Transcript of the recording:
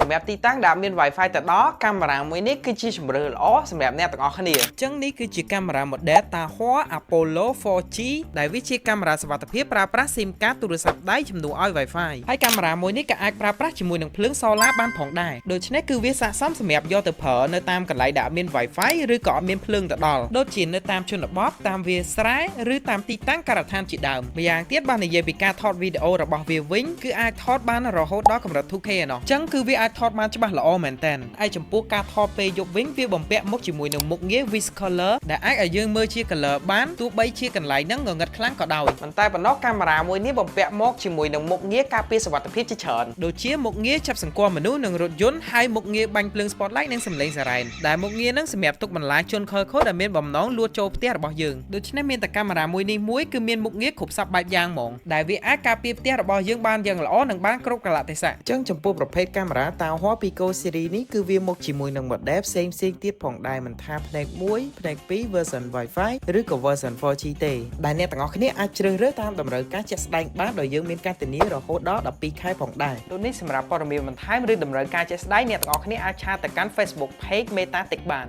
សម្រាប់ទីតាំងដែលមាន Wi-Fi ទៅដល់កាមេរ៉ាមួយនេះគឺជាជម្រើសល្អសម្រាប់អ្នកទាំងអស់គ្នាអញ្ចឹងនេះគឺជាកាមេរ៉ា model Tahua Apollo 4G ដែលវាជាកាមេរ៉ាសុវត្ថិភាពប្រើប្រាស់ SIM card ទូរស័ព្ទដៃជំនួសឲ្យ Wi-Fi ហើយកាមេរ៉ាមួយនេះក៏អាចប្រើប្រាស់ជាមួយនឹងភ្លើង solar បានផងដែរដូច្នេះគឺវាស័ក្តិសមសម្រាប់យកទៅប្រើនៅតាមកន្លែងដែលអត់មាន Wi-Fi ឬក៏អត់មានភ្លើងទៅដល់ដូចជានៅតាមជនបទតាមវាលស្រែឬតាមទីតាំងការដ្ឋានជាដើមម្យ៉ាងទៀតបាននិយាយពីការថតវីដេអូរបស់វាវិញគឺអាចថតបានរហូតដល់កម្រិត 2K ឯណោះអញ្ចឹងគឺវាអាចថតបានច្បាស់ល្អមែនតើឯចំពោះការថតពេលយប់វិញវាបំពាក់មុខជាមួយនឹងមុខងារ Vis Color ដែលអាចឲ្យយើងមើលជា color បានទោះបីជាកន្លែងហ្នឹងងងឹតខ្លាំងក៏ដោយប៉ុន្តែប៉ុណ្ណោះកាមេរ៉ាមួយនេះបំពាក់មកជាមួយនឹងមុខងារការពារសុវត្ថិភាពជាច្រើនដូចជាមុខងារចាប់សង្កត់មនុស្សនិងរថយន្តហើយមុខងារបាញ់ភ្លើង spotlight និងសម្លេងសារ៉ែនដែលមុខងារហ្នឹងសម្រាប់ទុកបន្លាចជនខិលខូចដែលមានបំណងលួចចូលផ្ទះរបស់យើងដូច្នេះមានតែកាមេរ៉ាមួយនេះមួយគឺមានមុខងារគ្រប់សពបែបយ៉ាងហ្មងដែលវាអាចការពារផ្ទះរបស់យើងបានយ៉ាងល្អនិងបានគ្រប់កលៈទេសៈអញ្ចឹងចំពោះប្រភេទកាមេរ៉ា Tahua Pico Series នេះគឺវាមកជាមួយនឹង model ផ្សេងទៀតផងដែរមិនថាផ្នែក1ផ្នែក2 version Wi-Fi ឬក៏ version 4G ទេដែលអ្នកទាំងអស់គ្នាអាចជ្រើសរើសតាមតម្រូវការជាក់ស្ដែងបានដោយយើងមានការធានារហូតដល់12ខែផងដែរដូចនេះសម្រាប់ព័ត៌មានបន្ថែមឬតម្រូវការជាក់ស្ដែងអ្នកទាំងអស់គ្នាអាចឆាតទៅកាន់ Facebook Page Meta Tech បាន